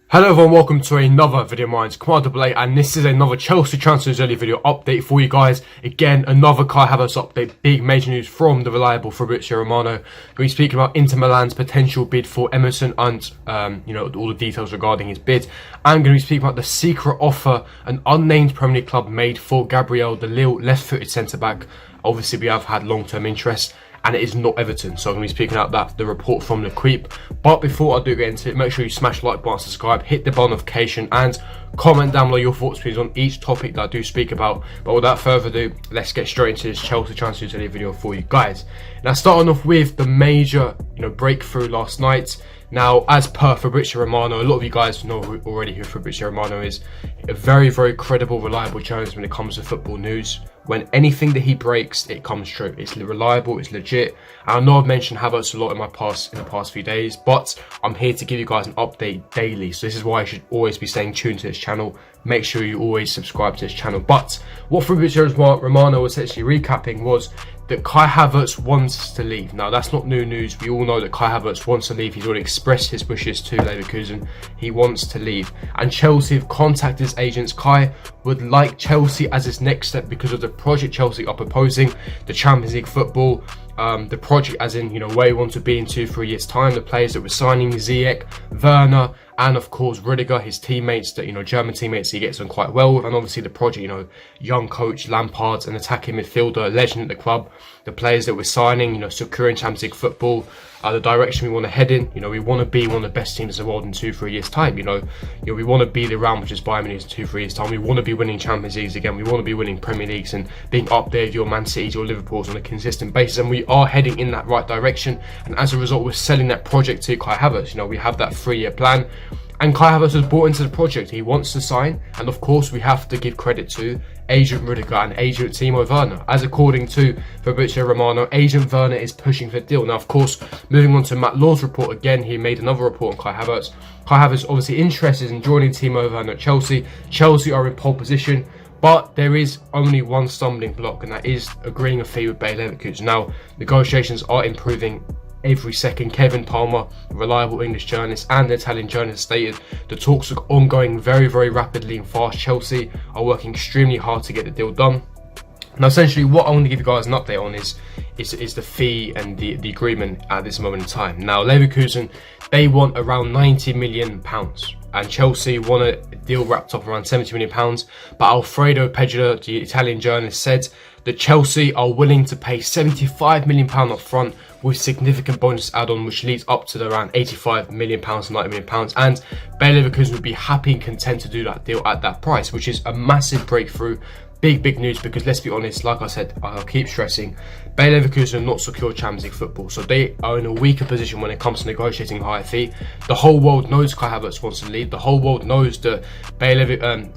Hello everyone, welcome to another video of mine. It's Commander Blake, and this is another Chelsea transfers early video update for you guys. Again, another Kai Havertz update, big major news from the reliable Fabrizio Romano. We're speaking about Inter Milan's potential bid for Emerson and all the details regarding his bid. I'm going to be speaking about the secret offer an unnamed Premier League club made for Gabriel, the Lille left-footed centre-back. Obviously, we have had long-term interest, and it is not Everton, so I'm going to be speaking about that, the report from the Creep. But before I do get into it, make sure you smash the like button, subscribe, hit the bell notification, and comment down below your thoughts please on each topic that I do speak about. But without further ado, let's get straight into this Chelsea transfer today video for you guys. Now, starting off with the major breakthrough last night. Now, as per Fabrizio Romano, a lot of you guys know already who Fabrizio Romano is. A very, very credible, reliable journalist when it comes to football news. When anything that he breaks, it comes true. It's reliable, it's legit. And I know I've mentioned Havertz a lot in the past few days, but I'm here to give you guys an update daily. So this is why you should always be staying tuned to this channel. Make sure you always subscribe to this channel. But what Fabrizio Romano was essentially recapping was that Kai Havertz wants to leave. Now, that's not new news. We all know that Kai Havertz wants to leave. He's already expressed his wishes to Leverkusen. He wants to leave. And Chelsea have contacted his agents. Kai would like Chelsea as his next step because of the project Chelsea are proposing, the Champions League football, the project as in, where he wants to be in 2-3 years' time, the players that we're signing, Ziyech, Werner, and of course Rudiger, his teammates that, German teammates he gets on quite well with, and obviously the project, young coach Lampard, an attacking midfielder, legend at the club, the players that we're signing, securing Champions League football, the direction we want to head in. We want to be one of the best teams in the world in 2-3 years' time. We want to be the Real Madrid Bayern Munich in 2-3 years' time. We want to be winning Champions Leagues again. We want to be winning Premier Leagues and being up there with your Man Cities, your Liverpools on a consistent basis. And we are heading in that right direction. And as a result, we're selling that project to Kai Havertz. We have that 3-year plan. And Kai Havertz was brought into the project. He wants to sign, and of course we have to give credit to agent Rudiger and agent Timo Werner. As according to Fabrizio Romano, agent Werner is pushing for the deal. Now, of course, moving on to Matt Law's report again, he made another report on Kai Havertz. Kai Havertz obviously interested in joining Timo Werner at Chelsea. Chelsea are in pole position, but there is only one stumbling block, and that is agreeing a fee with Bayer Leverkusen. Now, negotiations are improving every second. Kevin Palmer, a reliable English journalist and Italian journalist, stated the talks are ongoing very, very rapidly and fast. Chelsea are working extremely hard to get the deal done. Now, essentially, what I want to give you guys an update on is the fee and the agreement at this moment in time. Now, Leverkusen, they want around £90 million, and Chelsea want a deal wrapped up around £70 million. But Alfredo Peggiola, the Italian journalist, said that Chelsea are willing to pay £75 million up front with significant bonus add-on, which leads up to around £85 million, £90 million. And Bayer Leverkusen would be happy and content to do that deal at that price, which is a massive breakthrough. Big news, because let's be honest, like I said, I'll keep stressing, Bayer Leverkusen have not secured Champions League football, so they are in a weaker position when it comes to negotiating a higher fee. The whole world knows Kai Havertz wants to leave. The whole world knows that Real Madrid and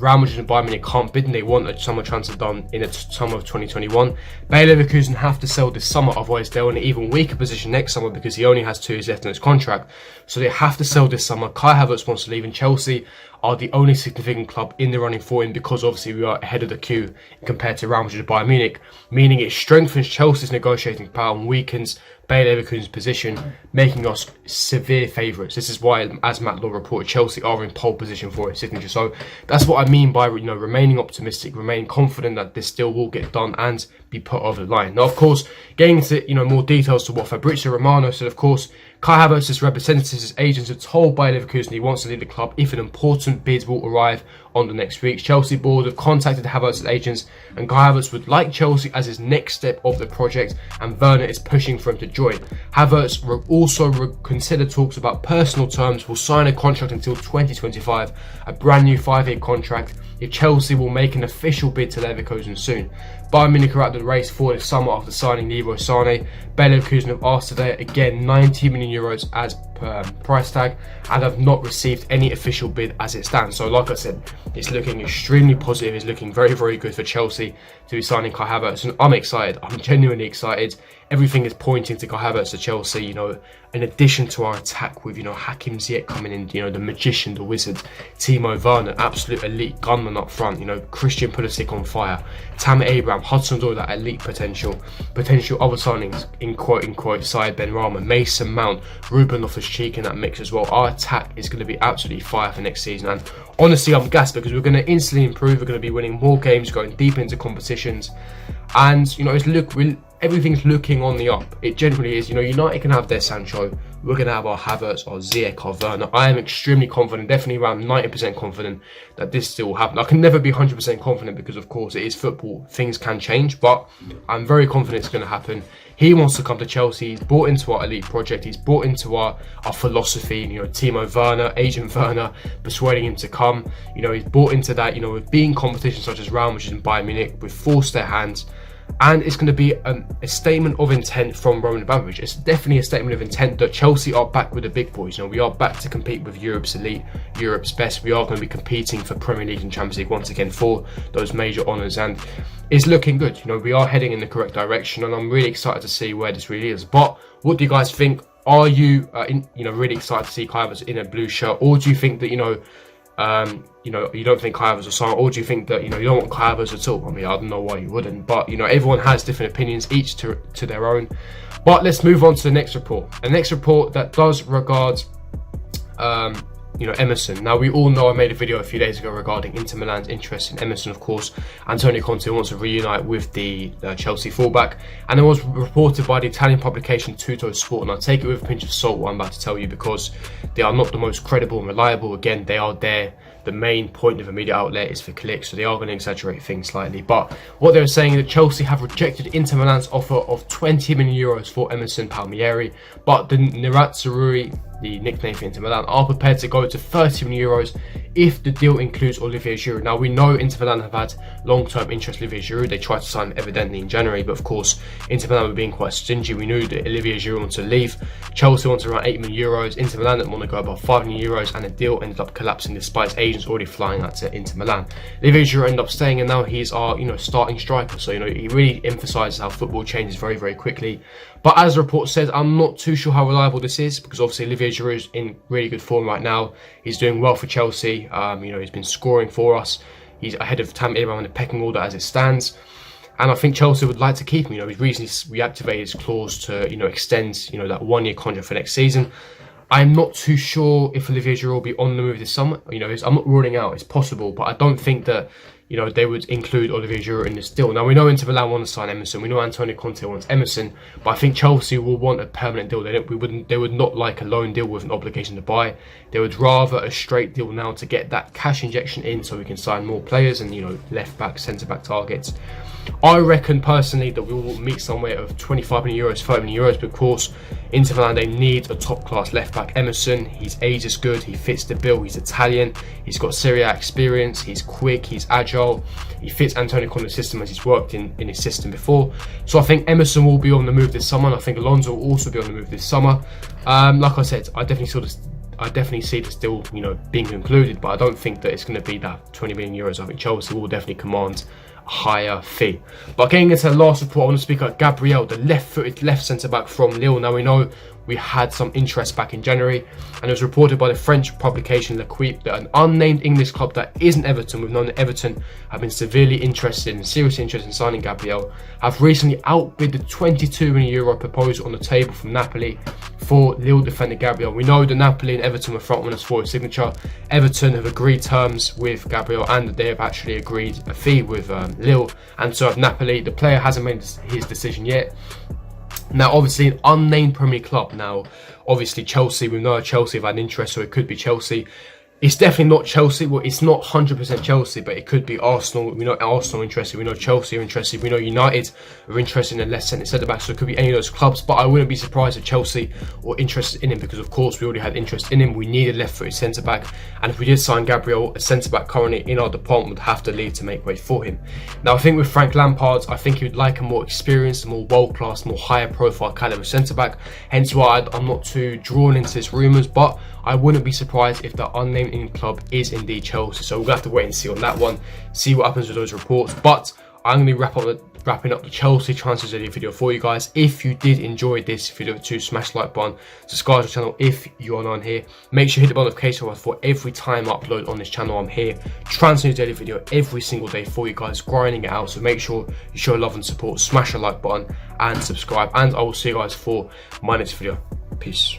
Bayern Munich can't bid, and they want a summer transfer done in the summer of 2021. Bayer Leverkusen have to sell this summer, otherwise they're in an even weaker position next summer because he only has 2 years left in his contract. So they have to sell this summer. Kai Havertz wants to leave, and Chelsea are the only significant club in the running for him because obviously we are ahead of the queue compared to Real Madrid and Bayern Munich, meaning it strengthens Chelsea's negotiating power and weakens Bayer Leverkusen's position, making us severe favourites. This is why, as Matt Law reported, Chelsea are in pole position for its signature. So that's what I mean by remaining optimistic, remaining confident that this deal will get done and be put over the line. Now, of course, getting into more details to what Fabrizio Romano said, of course, Kai Havertz's representatives, his agents, have told Bayer Leverkusen he wants to leave the club if an important bid will arrive on the next week. Chelsea board have contacted Havertz's agents, and Kai Havertz would like Chelsea as his next step of the project, and Werner is pushing for him to join. Havertz will also consider talks about personal terms, will sign a contract until 2025, a brand new 5-year contract, if Chelsea will make an official bid to Leverkusen soon. Bayern Munich are out of the race for the summer after signing Leroy Sané. Bayer Leverkusen have asked today again €90 million as per price tag, and have not received any official bid as it stands. So like I said, it's looking extremely positive. It's looking very, very good for Chelsea to be signing Kai Havertz, and I'm excited. I'm genuinely excited. Everything is pointing to Kai Havertz to Chelsea, in addition to our attack with, Hakim Ziyech coming in, the magician, the wizard, Timo Werner, absolute elite gunman up front, Christian Pulisic on fire, Tammy Abraham, Hudson-Odoi, that elite potential other signings, in quote, Saïd Benrahma, Mason Mount, Ruben Loftus-Cheek, Loftus-Cheek in that mix as well. Our attack is going to be absolutely fire for next season, and honestly I'm gassed because we're going to instantly improve. We're going to be winning more games, going deep into competitions, and you know, everything's looking on the up. It generally is. You know, United can have their Sancho, we're going to have our Havertz, our Ziyech, our Werner. I am extremely confident, definitely around 90% confident that this still will happen. I can never be 100% confident because of course it is football, things can change, but I'm very confident it's going to happen. He wants to come to Chelsea. He's bought into our elite project. He's bought into our philosophy. You know, Timo Werner, Agent Werner, persuading him to come. You know, he's bought into that. You know, with being competitions such as Real Madrid and Bayern Munich, we've forced their hands. And it's going to be a statement of intent from Roman Abramovich. It's definitely a statement of intent that Chelsea are back with the big boys. You know, we are back to compete with Europe's elite, Europe's best. We are going to be competing for Premier League and Champions League once again for those major honours. And it's looking good. You know, we are heading in the correct direction, and I'm really excited to see where this really is. But what do you guys think? Are you, really excited to see Kai Havertz in a blue shirt, or do you think that you don't think Kai Havertz will sign, or do you think that you don't want Kai Havertz at all? I mean, I don't know why you wouldn't, but everyone has different opinions, each to their own. But let's move on to the next report. The next report that does regard Emerson. Now, we all know I made a video a few days ago regarding Inter Milan's interest in Emerson. Of course, Antonio Conte wants to reunite with the Chelsea fullback, and it was reported by the Italian publication Tutto Sport. And I'll take it with a pinch of salt what I'm about to tell you, because they are not the most credible and reliable. Again, they are there. The main point of a media outlet is for clicks, so they are going to exaggerate things slightly. But what they're saying is that Chelsea have rejected Inter Milan's offer of 20 million euros for Emerson Palmieri, but the Nerazzurri, the nickname for Inter Milan, are prepared to go to 30 million euros if the deal includes Olivier Giroud. Now, we know Inter Milan have had long-term interest in Olivier Giroud. They tried to sign him evidently in January, but of course Inter Milan were being quite stingy. We knew that Olivier Giroud wanted to leave. Chelsea wanted around 8 million euros. Inter Milan didn't want to go above 5 million euros, and the deal ended up collapsing despite agents already flying out to Inter Milan. Olivier Giroud ended up staying, and now he's our starting striker. So he really emphasises how football changes very, very quickly. But as the report says, I'm not too sure how reliable this is, because obviously Olivier Giroud is in really good form right now. He's doing well for Chelsea. He's been scoring for us. He's ahead of Tammy Abraham in the pecking order as it stands. And I think Chelsea would like to keep him. He's recently reactivated his clause to extend that 1-year contract for next season. I'm not too sure if Olivier Giroud will be on the move this summer. I'm not ruling out, it's possible, but I don't think that they would include Olivier Giroud in this deal. Now, we know Inter Milan want to sign Emerson. We know Antonio Conte wants Emerson, but I think Chelsea will want a permanent deal. They would not like a loan deal with an obligation to buy. They would rather a straight deal now to get that cash injection in, so we can sign more players and left back, centre back targets. I reckon personally that we will meet somewhere of 25 million euros, 30 million euros, because Inter Milan, they need a top class left back. Emerson, his age is good, he fits the bill, he's Italian, he's got Serie A experience, he's quick, he's agile, he fits Antonio Conte's system as he's worked in his system before. So I think Emerson will be on the move this summer, and I think Alonso will also be on the move this summer. Like I said, I definitely see this deal being concluded, but I don't think that it's going to be that 20 million euros. I think Chelsea will definitely command higher fee. But getting into the last report, I want to speak about Gabriel, the left-footed left centre-back from Lille. Now, we know we had some interest back in January, and it was reported by the French publication L'Equipe that an unnamed English club that isn't Everton, we've known that Everton have been seriously interested in signing Gabriel, have recently outbid the 22 million euro proposal on the table from Napoli for Lille defender Gabriel. We know that Napoli and Everton were front runners for his signature. Everton have agreed terms with Gabriel, and they have actually agreed a fee with Lille, and so have Napoli. The player hasn't made his decision yet. Now, obviously, an unnamed Premier club. Now, obviously, Chelsea, we know Chelsea have had interest, so it could be Chelsea. It's definitely not Chelsea. Well, it's not 100% Chelsea, but it could be Arsenal. We know Arsenal are interested. We know Chelsea are interested. We know United are interested in a left centre back, so it could be any of those clubs. But I wouldn't be surprised if Chelsea were interested in him, because, of course, we already had interest in him. We needed left-footed centre back, and if we did sign Gabriel, a centre back currently in our department would have to leave to make way for him. Now, I think with Frank Lampard, I think he would like a more experienced, more world-class, more higher-profile calibre centre back. Hence why I'm not too drawn into this rumours, but I wouldn't be surprised if the unnamed England club is indeed Chelsea. So we'll have to wait and see on that one, see what happens with those reports. But I'm going to be wrapping up the Chelsea transfers video for you guys. If you did enjoy this video, smash the like button, subscribe to the channel if you are not here. Make sure you hit the bell notification button for every time I upload on this channel. I'm here transferring daily video every single day for you guys, grinding it out. So make sure you show love and support, smash the like button and subscribe, and I will see you guys for my next video. Peace.